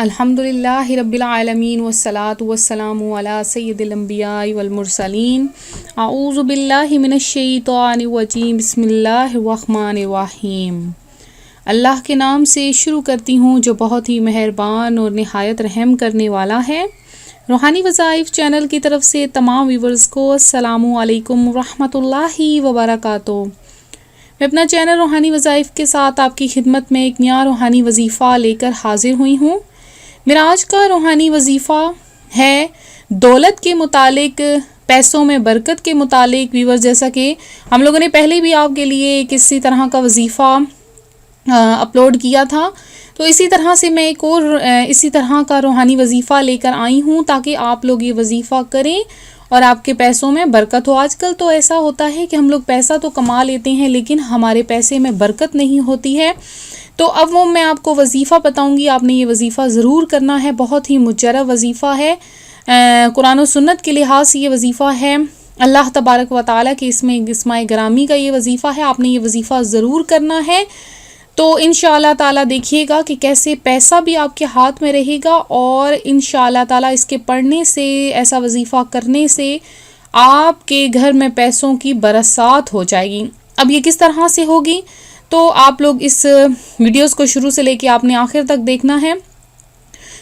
الحمدللہ رب العالمین والصلاة والسلام علی سید الانبیاء والمرسلین اعوذ باللہ من الشیطان الرجیم بسم اللہ الرحمن الرحیم۔ اللہ کے نام سے شروع کرتی ہوں جو بہت ہی مہربان اور نہایت رحم کرنے والا ہے۔ روحانی وظائف چینل کی طرف سے تمام ویورز کو السلام علیکم ورحمۃ اللہ وبرکاتہ۔ میں اپنا چینل روحانی وظائف کے ساتھ آپ کی خدمت میں ایک نیا روحانی وظیفہ لے کر حاضر ہوئی ہوں۔ میرا آج کا روحانی وظیفہ ہے دولت کے متعلق، پیسوں میں برکت کے متعلق۔ ویور، جیسا کہ ہم لوگوں نے پہلے بھی آپ کے لیے کسی طرح کا وظیفہ اپلوڈ کیا تھا، تو اسی طرح سے میں ایک اور اسی طرح کا روحانی وظیفہ لے کر آئی ہوں تاکہ آپ لوگ یہ وظیفہ کریں اور آپ کے پیسوں میں برکت ہو۔ آج کل تو ایسا ہوتا ہے کہ ہم لوگ پیسہ تو کما لیتے ہیں لیکن ہمارے پیسے میں برکت نہیں ہوتی ہے، تو اب وہ میں آپ کو وظیفہ بتاؤں گی، آپ نے یہ وظیفہ ضرور کرنا ہے۔ بہت ہی مجرب وظیفہ ہے، قرآن و سنت کے لحاظ سے یہ وظیفہ ہے، اللہ تبارک و تعالیٰ کے اسماء گرامی کا یہ وظیفہ ہے۔ آپ نے یہ وظیفہ ضرور کرنا ہے، تو انشاءاللہ تعالیٰ دیکھیے گا کہ کیسے پیسہ بھی آپ کے ہاتھ میں رہے گا، اور انشاءاللہ تعالیٰ اس کے پڑھنے سے، ایسا وظیفہ کرنے سے آپ کے گھر میں پیسوں کی برسات ہو جائے گی۔ اب یہ کس طرح سے ہوگی، تو آپ لوگ اس ویڈیوز کو شروع سے لے کے آپ نے آخر تک دیکھنا ہے۔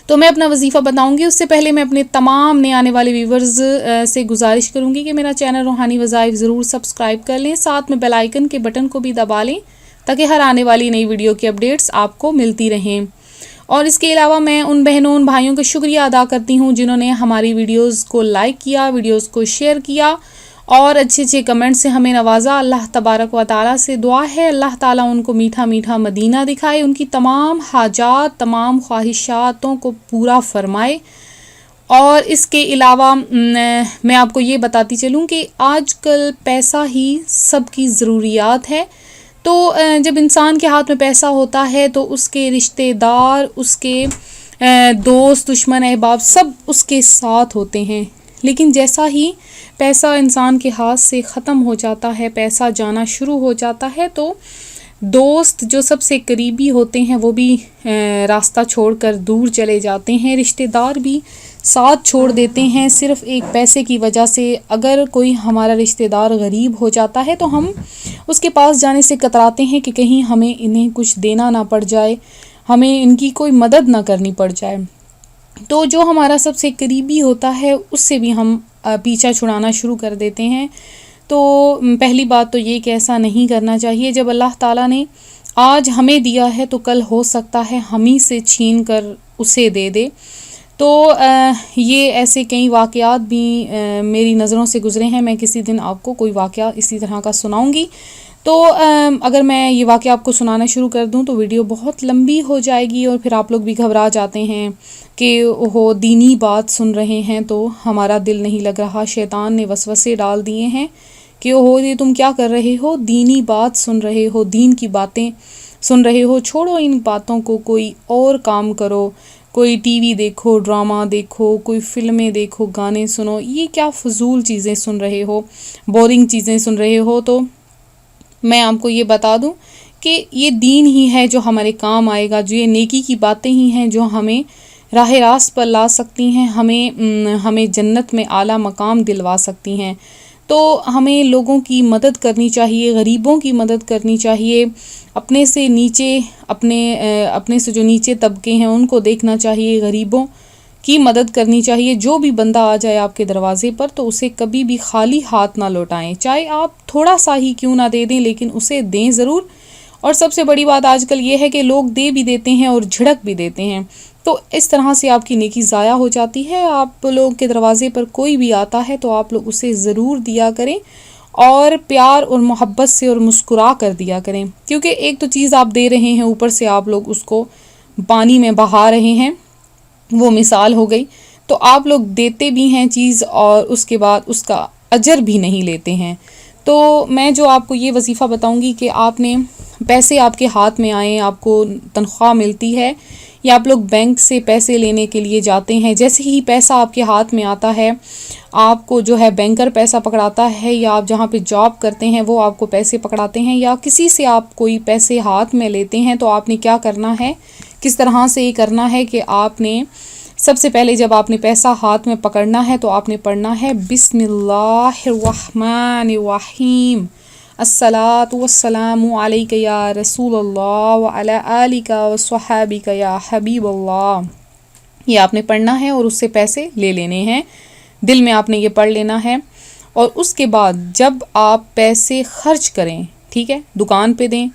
تو میں اپنا وظیفہ بتاؤں گی، اس سے پہلے میں اپنے تمام نئے آنے والے ویورز سے گزارش کروں گی کہ میرا چینل روحانی وظائف ضرور سبسکرائب کر لیں، ساتھ میں بیل آئیکن کے بٹن کو بھی دبا لیں تاکہ ہر آنے والی نئی ویڈیو کی اپڈیٹس آپ کو ملتی رہیں۔ اور اس کے علاوہ میں ان بہنوں ان بھائیوں کا شکریہ ادا کرتی ہوں جنہوں نے ہماری ویڈیوز کو لائک کیا، ویڈیوز کو شیئر کیا اور اچھے اچھے کمنٹ سے ہمیں نوازا۔ اللہ تبارک و تعالیٰ سے دعا ہے اللہ تعالیٰ ان کو میٹھا میٹھا مدینہ دکھائے، ان کی تمام حاجات، تمام خواہشاتوں کو پورا فرمائے۔ اور اس کے علاوہ میں آپ کو یہ بتاتی چلوں کہ آج کل پیسہ ہی سب کی ضروریات ہے، تو جب انسان کے ہاتھ میں پیسہ ہوتا ہے تو اس کے رشتہ دار، اس کے دوست، دشمن، احباب سب اس کے ساتھ ہوتے ہیں، لیکن جیسا ہی پیسہ انسان کے ہاتھ سے ختم ہو جاتا ہے، پیسہ جانا شروع ہو جاتا ہے، تو دوست جو سب سے قریبی ہوتے ہیں وہ بھی راستہ چھوڑ کر دور چلے جاتے ہیں، رشتہ دار بھی ساتھ چھوڑ دیتے ہیں صرف ایک پیسے کی وجہ سے۔ اگر کوئی ہمارا رشتہ دار غریب ہو جاتا ہے تو ہم اس کے پاس جانے سے کتراتے ہیں کہ کہیں ہمیں انہیں کچھ دینا نہ پڑ جائے، ہمیں ان کی کوئی مدد نہ کرنی پڑ جائے۔ تو جو ہمارا سب سے قریبی ہوتا ہے اس سے بھی ہم پیچھا چھڑانا شروع کر دیتے ہیں۔ تو پہلی بات تو یہ کہ ایسا نہیں کرنا چاہیے۔ جب اللہ تعالیٰ نے آج ہمیں دیا ہے تو کل ہو سکتا ہے ہم ہی سے چھین کر اسے دے دے۔ تو یہ ایسے کئی واقعات بھی میری نظروں سے گزرے ہیں، میں کسی دن آپ کو کوئی واقعہ اسی طرح کا سناؤں گی۔ تو اگر میں یہ واقعہ آپ کو سنانا شروع کر دوں تو ویڈیو بہت لمبی ہو جائے گی اور پھر آپ لوگ بھی گھبرا جاتے ہیں کہ وہ دینی بات سن رہے ہیں تو ہمارا دل نہیں لگ رہا، شیطان نے وسوسے ڈال دیے ہیں کہ یہ تم کیا کر رہے ہو، دینی بات سن رہے ہو، دین کی باتیں سن رہے ہو، چھوڑو ان باتوں کو، کوئی اور کام کرو، کوئی ٹی وی دیکھو، ڈرامہ دیکھو، کوئی فلمیں دیکھو، گانے سنو، یہ کیا فضول چیزیں سن رہے ہو، بورنگ چیزیں سن رہے ہو۔ تو میں آپ کو یہ بتا دوں کہ یہ دین ہی ہے جو ہمارے کام آئے گا، جو یہ نیکی کی باتیں ہی ہیں جو ہمیں راہ راست پر لا سکتی ہیں، ہمیں جنت میں اعلیٰ مقام دلوا سکتی ہیں۔ تو ہمیں لوگوں کی مدد کرنی چاہیے، غریبوں کی مدد کرنی چاہیے، اپنے سے نیچے، اپنے سے جو نیچے طبقے ہیں ان کو دیکھنا چاہیے، غریبوں کی مدد کرنی چاہیے۔ جو بھی بندہ آ جائے آپ کے دروازے پر تو اسے کبھی بھی خالی ہاتھ نہ لوٹائیں، چاہے آپ تھوڑا سا ہی کیوں نہ دے دیں لیکن اسے دیں ضرور۔ اور سب سے بڑی بات آج کل یہ ہے کہ لوگ دے بھی دیتے ہیں اور جھڑک بھی دیتے ہیں، تو اس طرح سے آپ کی نیکی ضائع ہو جاتی ہے۔ آپ لوگ کے دروازے پر کوئی بھی آتا ہے تو آپ لوگ اسے ضرور دیا کریں اور پیار اور محبت سے اور مسکرا کر دیا کریں، کیونکہ ایک تو چیز آپ دے رہے ہیں، اوپر سے آپ لوگ اس کو پانی میں بہا رہے ہیں، وہ مثال ہو گئی۔ تو آپ لوگ دیتے بھی ہیں چیز اور اس کے بعد اس کا اجر بھی نہیں لیتے ہیں۔ تو میں جو آپ کو یہ وظیفہ بتاؤں گی کہ آپ نے پیسے آپ کے ہاتھ میں آئیں، آپ کو تنخواہ ملتی ہے یا آپ لوگ بینک سے پیسے لینے کے لیے جاتے ہیں، جیسے ہی پیسہ آپ کے ہاتھ میں آتا ہے، آپ کو جو ہے بینکر پیسہ پکڑاتا ہے یا آپ جہاں پہ جاب کرتے ہیں وہ آپ کو پیسے پکڑاتے ہیں یا کسی سے آپ کوئی پیسے ہاتھ میں لیتے ہیں، تو آپ نے کیا کرنا ہے کس طرح سے یہ کرنا ہے کہ آپ نے سب سے پہلے جب آپ نے پیسہ ہاتھ میں پکڑنا ہے تو آپ نے پڑھنا ہے بسم اللہ الرحمن الرحیم، الصلاۃ والسلام علیک یا رسول اللہ وعلی آلک وصحابک یا حبیب اللہ. یہ آپ نے پڑھنا ہے اور اس سے پیسے لے لینے ہیں، دل میں آپ نے یہ پڑھ لینا ہے. اور اس کے بعد جب آپ پیسے خرچ کریں، ٹھیک ہے، دکان پہ دیں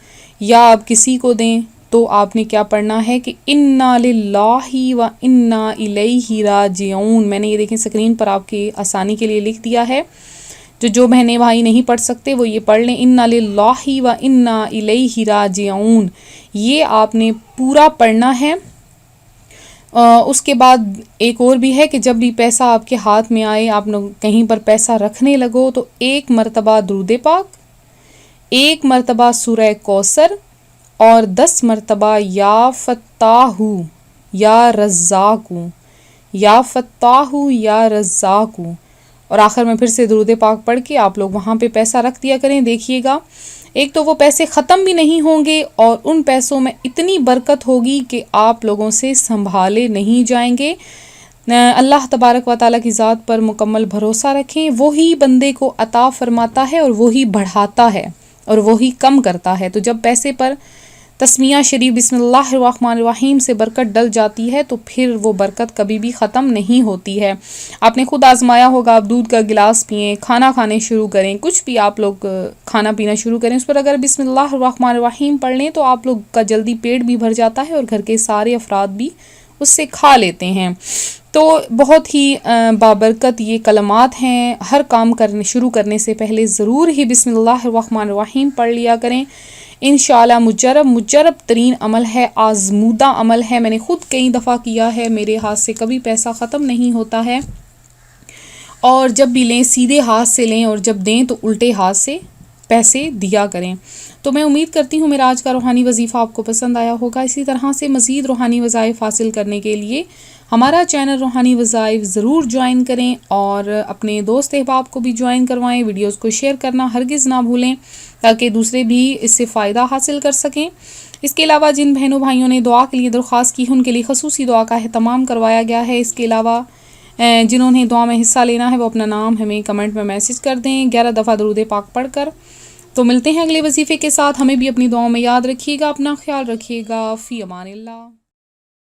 یا آپ کسی کو دیں، تو آپ نے کیا پڑھنا ہے کہ انا للہ و انا الیہ راجعون. میں نے یہ دیکھیں اسکرین پر آپ کی آسانی کے لیے لکھ دیا ہے. جو بہنیں بھائی نہیں پڑھ سکتے وہ یہ پڑھ لیں، انا للہ و انا الیہ راجعون. یہ آپ نے پورا پڑھنا ہے. اس کے بعد ایک اور بھی ہے کہ جب بھی پیسہ آپ کے ہاتھ میں آئے، آپ کہیں پر پیسہ رکھنے لگو، تو 1 مرتبہ درود پاک، 1 مرتبہ سورہ کوثر اور 10 مرتبہ یا فتاح یا رزاق، یا فتاح یا رزاق. اور آخر میں پھر سے درود پاک پڑھ کے آپ لوگ وہاں پہ پیسہ رکھ دیا کریں. دیکھیے گا ایک تو وہ پیسے ختم بھی نہیں ہوں گے اور ان پیسوں میں اتنی برکت ہوگی کہ آپ لوگوں سے سنبھالے نہیں جائیں گے. اللہ تبارک و تعالیٰ کی ذات پر مکمل بھروسہ رکھیں، وہی بندے کو عطا فرماتا ہے اور وہی بڑھاتا ہے اور وہی کم کرتا ہے. تو جب پیسے پر تسمیہ شریف بسم اللہ الرحمن الرحیم سے برکت ڈل جاتی ہے تو پھر وہ برکت کبھی بھی ختم نہیں ہوتی ہے. آپ نے خود آزمایا ہوگا، آپ دودھ کا گلاس پئیں، کھانا کھانے شروع کریں، کچھ بھی آپ لوگ کھانا پینا شروع کریں، اس پر اگر بسم اللہ الرحمن الرحیم پڑھ لیں تو آپ لوگ کا جلدی پیٹ بھی بھر جاتا ہے اور گھر کے سارے افراد بھی اس سے کھا لیتے ہیں. تو بہت ہی بابرکت یہ کلمات ہیں. ہر کام شروع کرنے سے پہلے ضرور ہی بسم اللہ الرحمن الرحیم پڑھ لیا کریں. انشاءاللہ مجرب ترین عمل ہے، آزمودہ عمل ہے. میں نے خود کئی دفعہ کیا ہے، میرے ہاتھ سے کبھی پیسہ ختم نہیں ہوتا ہے. اور جب بھی لیں سیدھے ہاتھ سے لیں اور جب دیں تو الٹے ہاتھ سے پیسے دیا کریں. تو میں امید کرتی ہوں میرا آج کا روحانی وظیفہ آپ کو پسند آیا ہوگا. اسی طرح سے مزید روحانی وظائف حاصل کرنے کے لیے ہمارا چینل روحانی وظائف ضرور جوائن کریں اور اپنے دوست احباب کو بھی جوائن کروائیں. ویڈیوز کو شیئر کرنا ہرگز نہ بھولیں تاکہ دوسرے بھی اس سے فائدہ حاصل کر سکیں. اس کے علاوہ جن بہنوں بھائیوں نے دعا کے لیے درخواست کی ان کے لیے خصوصی دعا کا اہتمام کروایا گیا ہے. اس کے علاوہ جنہوں نے دعا میں حصہ لینا ہے وہ اپنا نام ہمیں کمنٹ میں میسج کر دیں 11 دفعہ درود پاک پڑھ کر. تو ملتے ہیں اگلے وظیفے کے ساتھ. ہمیں بھی اپنی دعاؤں میں یاد رکھیے گا. اپنا خیال رکھیے گا. فی امان اللہ.